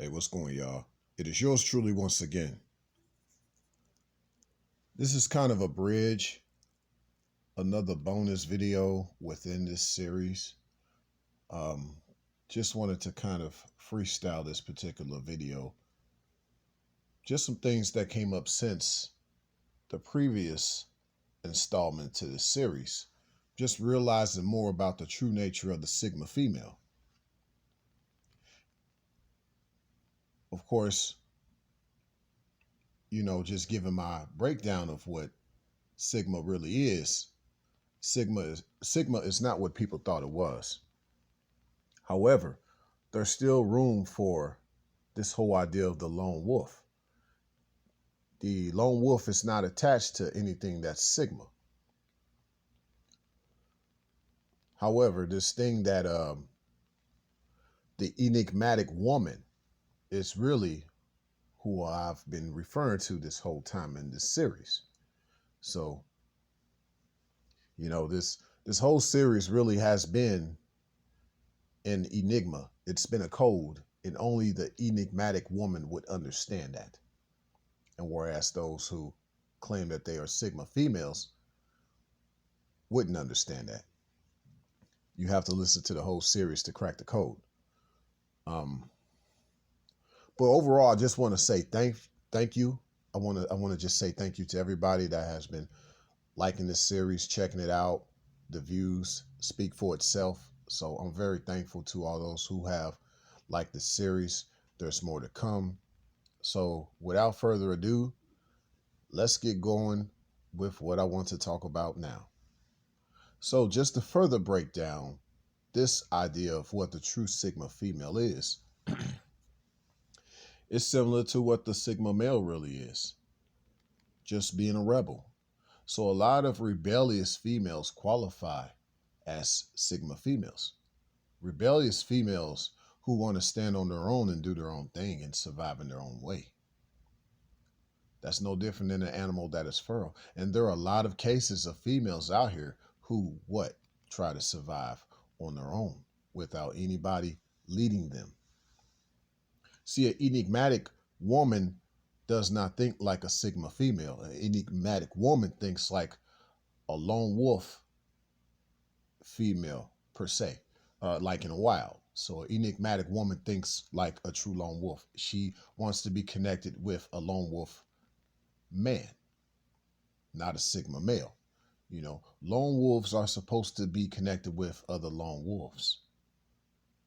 Hey, what's going, y'all? It is yours truly once again. This is kind of a bridge, another bonus video within this series. Um, just wanted to kind of freestyle this particular video. Just some things that came up since the previous installment to this series. Just realizing more about the true nature of the Sigma female. Of course, just giving my breakdown of what Sigma really is. Sigma is not what people thought it was. However, there's still room for this whole idea of the lone wolf. The lone wolf is not attached to anything that's Sigma. However, this thing that the enigmatic woman is really who I've been referring to this whole time in this series. So, this whole series really has been an enigma. It's been a code, and only the enigmatic woman would understand that. And whereas those who claim that they are Sigma females wouldn't understand that. You have to listen to the whole series to crack the code. But overall, I just want to say thank you. I want to just say thank you to everybody that has been liking this series, checking it out. The views speak for itself. So I'm very thankful to all those who have liked the series. There's more to come. So without further ado, let's get going with what I want to talk about now. So just to further break down this idea of what the true Sigma female is, it's similar to what the Sigma male really is, just being a rebel. So a lot of rebellious females qualify as Sigma females. Rebellious females who want to stand on their own and do their own thing and survive in their own way. That's no different than an animal that is feral. And there are a lot of cases of females out here who try to survive on their own without anybody leading them. See, an enigmatic woman does not think like a Sigma female. An enigmatic woman thinks like a lone wolf female per se, like in the wild. So an enigmatic woman thinks like a true lone wolf. She wants to be connected with a lone wolf man, not a Sigma male. Lone wolves are supposed to be connected with other lone wolves.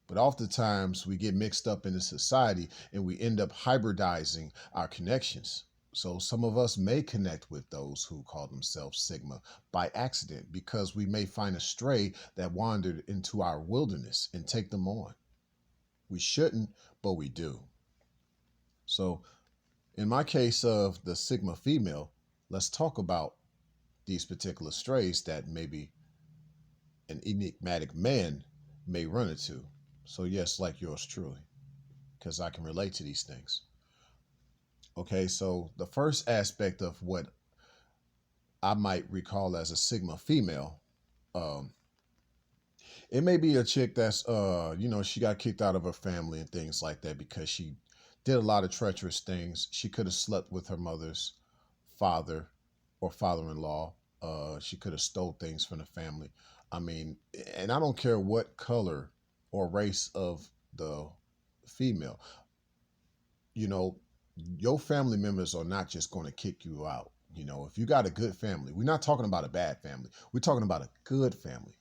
But oftentimes we get mixed up in the society and we end up hybridizing our connections. So some of us may connect with those who call themselves Sigma by accident because we may find a stray that wandered into our wilderness and take them on. We shouldn't, but we do. So in my case of the Sigma female, let's talk about these particular strays that maybe an enigmatic man may run into. So yes, like yours truly, because I can relate to these things. Okay, so the first aspect of what I might recall as a Sigma female, it may be a chick that's, she got kicked out of her family and things like that because she did a lot of treacherous things. She could have slept with her mother's father or father-in-law. She could have stole things from the family. I mean, and I don't care what color or race of the female, your family members are not just going to kick you out. If you got a good family, we're not talking about a bad family. We're talking about a good family.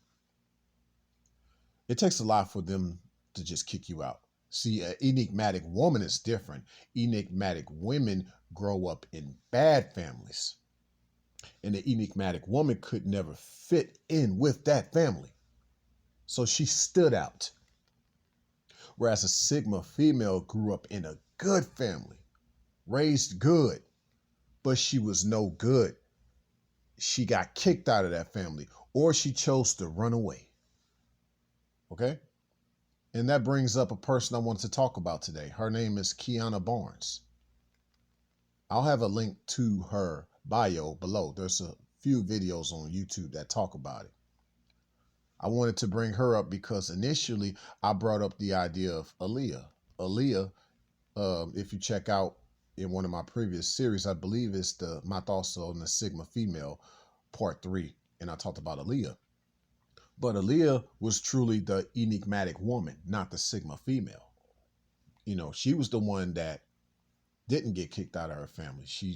It takes a lot for them to just kick you out. See, an enigmatic woman is different. Enigmatic women grow up in bad families. And the enigmatic woman could never fit in with that family. So she stood out. Whereas a Sigma female grew up in a good family, raised good, but she was no good. She got kicked out of that family or she chose to run away. Okay? And that brings up a person I wanted to talk about today. Her name is Kiana Barnes. I'll have a link to her bio below. There's a few videos on YouTube that talk about it. I wanted to bring her up because initially I brought up the idea of Aaliyah. Aaliyah If you check out in one of my previous series, I believe it's my thoughts on the Sigma female, part 3, and I talked about Aaliyah. But Aaliyah was truly the enigmatic woman, not the Sigma female. She was the one that didn't get kicked out of her family. She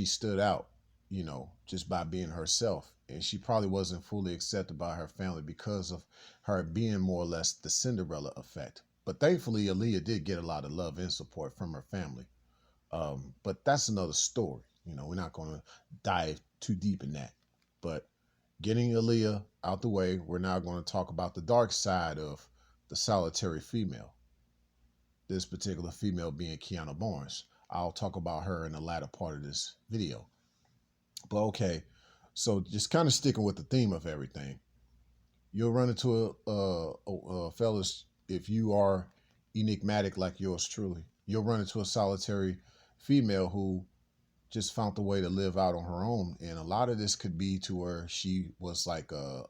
stood out, just by being herself. And she probably wasn't fully accepted by her family because of her being more or less the Cinderella effect. But thankfully, Aaliyah did get a lot of love and support from her family. But that's another story. We're not going to dive too deep in that. But getting Aaliyah out the way, we're now going to talk about the dark side of the solitary female. This particular female being Kiana Barnes. I'll talk about her in the latter part of this video. But okay, so just kind of sticking with the theme of everything, you'll run into fellas, if you are enigmatic like yours truly, you'll run into a solitary female who just found the way to live out on her own. And a lot of this could be to where she was like a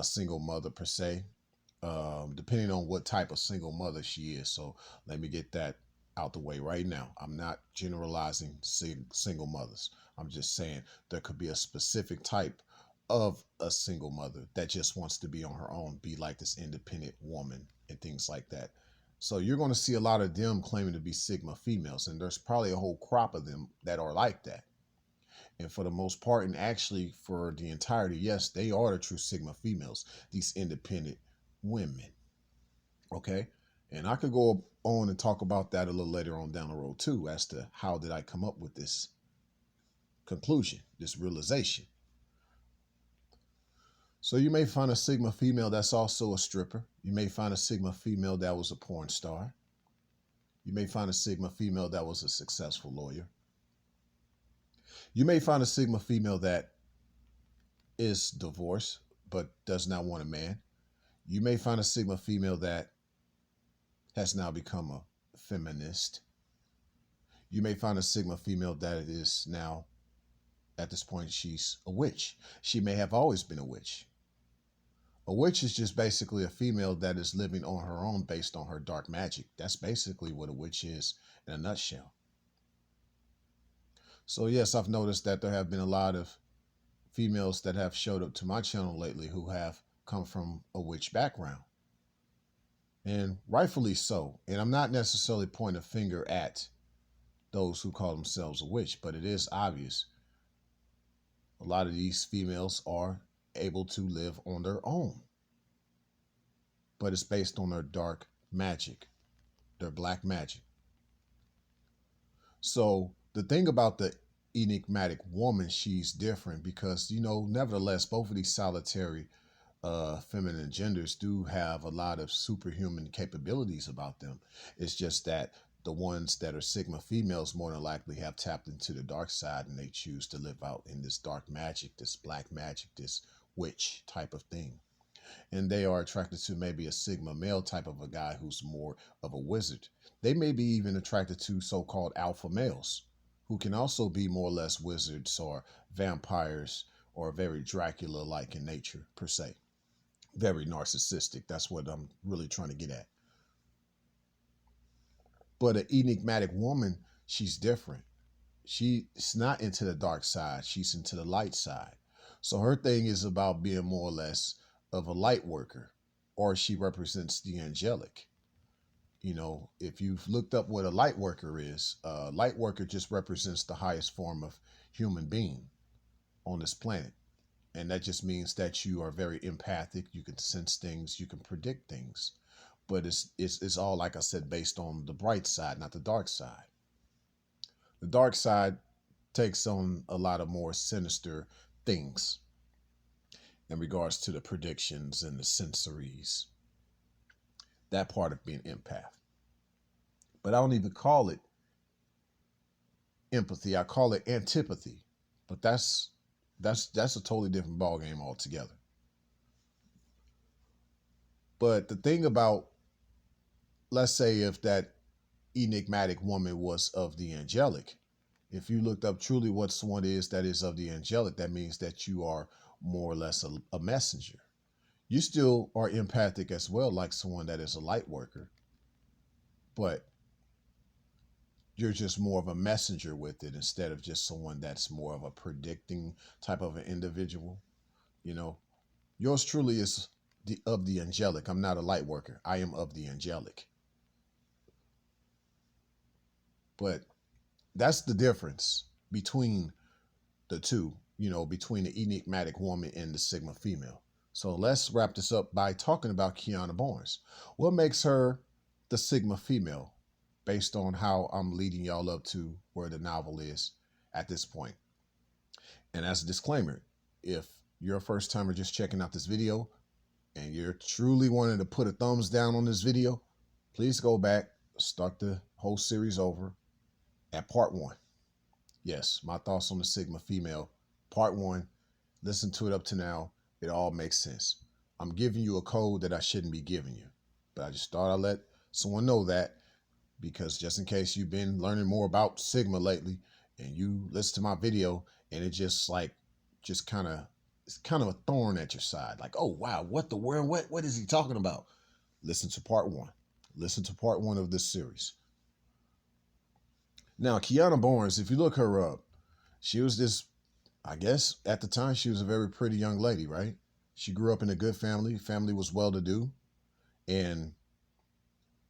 single mother per se, depending on what type of single mother she is. So let me get that out the way right now. I'm not generalizing single mothers. I'm just saying there could be a specific type of a single mother that just wants to be on her own, be like this independent woman and things like that. So you're going to see a lot of them claiming to be Sigma females, and there's probably a whole crop of them that are like that. And for the most part, and actually for the entirety, yes, they are the true Sigma females, these independent women. Okay. And I could go on and talk about that a little later on down the road too, as to how did I come up with this conclusion, this realization. So you may find a Sigma female that's also a stripper. You may find a Sigma female that was a porn star. You may find a Sigma female that was a successful lawyer. You may find a Sigma female that is divorced but does not want a man. You may find a Sigma female that has now become a feminist. You may find a Sigma female that is now, at this point, she's a witch. She may have always been a witch. A witch is just basically a female that is living on her own based on her dark magic. That's basically what a witch is in a nutshell. So yes, I've noticed that there have been a lot of females that have showed up to my channel lately who have come from a witch background. And rightfully so. And I'm not necessarily pointing a finger at those who call themselves a witch, but it is obvious a lot of these females are able to live on their own. But it's based on their dark magic, their black magic. So the thing about the enigmatic woman, she's different because, nevertheless, both of these solitary feminine genders do have a lot of superhuman capabilities about them. It's just that the ones that are Sigma females more than likely have tapped into the dark side, and they choose to live out in this dark magic, this black magic, this witch type of thing. And they are attracted to maybe a Sigma male type of a guy who's more of a wizard. They may be even attracted to so-called alpha males who can also be more or less wizards or vampires or very Dracula-like in nature per se. Very narcissistic. That's what I'm really trying to get at. But an enigmatic woman, she's different. She's not into the dark side. She's into the light side. So her thing is about being more or less of a light worker, or she represents the angelic. If you've looked up what a light worker is, light worker just represents the highest form of human being on this planet. And that just means that you are very empathic. You can sense things. You can predict things. But it's all, like I said, based on the bright side, not the dark side. The dark side takes on a lot of more sinister things in regards to the predictions and the sensories. That part of being empath. But I don't even call it empathy. I call it antipathy. But that's a totally different ballgame altogether. But the thing about, let's say if that enigmatic woman was of the angelic, if you looked up truly what someone is that is of the angelic, that means that you are more or less a messenger. You still are empathic as well, like someone that is a light worker. but you're just more of a messenger with it instead of just someone that's more of a predicting type of an individual. You know, yours truly is of the angelic. I'm not a light worker. I am of the angelic. But that's the difference between the two, between the enigmatic woman and the Sigma female. So let's wrap this up by talking about Kiana Barnes. What makes her the Sigma female based on how I'm leading y'all up to where the novel is at this point? And as a disclaimer, if you're a first timer just checking out this video and you're truly wanting to put a thumbs down on this video, please go back, start the whole series over at part 1. Yes, my thoughts on the Sigma female, part 1. Listen to it up to now. It all makes sense. I'm giving you a code that I shouldn't be giving you, but I just thought I'd let someone know that, because just in case you've been learning more about Sigma lately and you listen to my video and it just it's kind of a thorn at your side. Like, oh wow, what the world? What is he talking about? Listen to part 1. Listen to part 1 of this series. Now, Kiana Barnes, if you look her up, she was this, I guess at the time, she was a very pretty young lady, right? She grew up in a good family. Family was well-to-do. And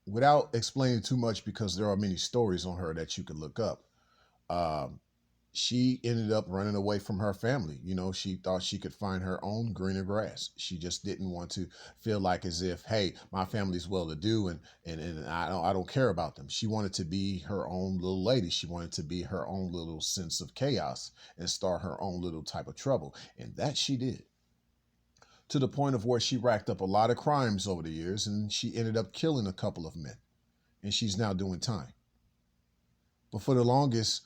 without explaining too much, because there are many stories on her that you can look up, she ended up running away from her family. She thought she could find her own greener grass. She just didn't want to feel like as if, hey, my family's well-to-do and I don't care about them. She wanted to be her own little lady. She wanted to be her own little sense of chaos and start her own little type of trouble. And that she did, to the point of where she racked up a lot of crimes over the years, and she ended up killing a couple of men. And she's now doing time. But for the longest,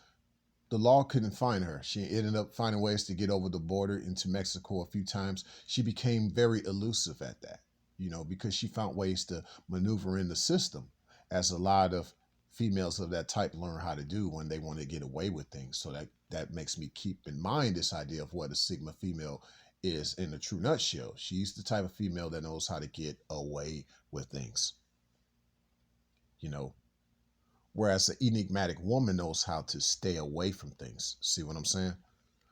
the law couldn't find her. She ended up finding ways to get over the border into Mexico a few times. She became very elusive at that, because she found ways to maneuver in the system, as a lot of females of that type learn how to do when they want to get away with things. So that makes me keep in mind this idea of what a Sigma female is in a true nutshell. She's the type of female that knows how to get away with things, whereas the enigmatic woman knows how to stay away from things. See what I'm saying?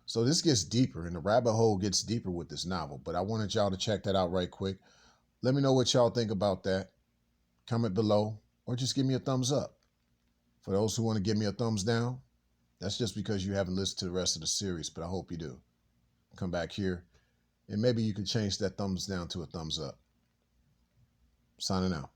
So this gets deeper, and the rabbit hole gets deeper with this novel, but I wanted y'all to check that out right quick. Let me know what y'all think about that. Comment below, or just give me a thumbs up. For those who want to give me a thumbs down, that's just because you haven't listened to the rest of the series, but I hope you do. Come back here, and maybe you can change that thumbs down to a thumbs up. Signing out.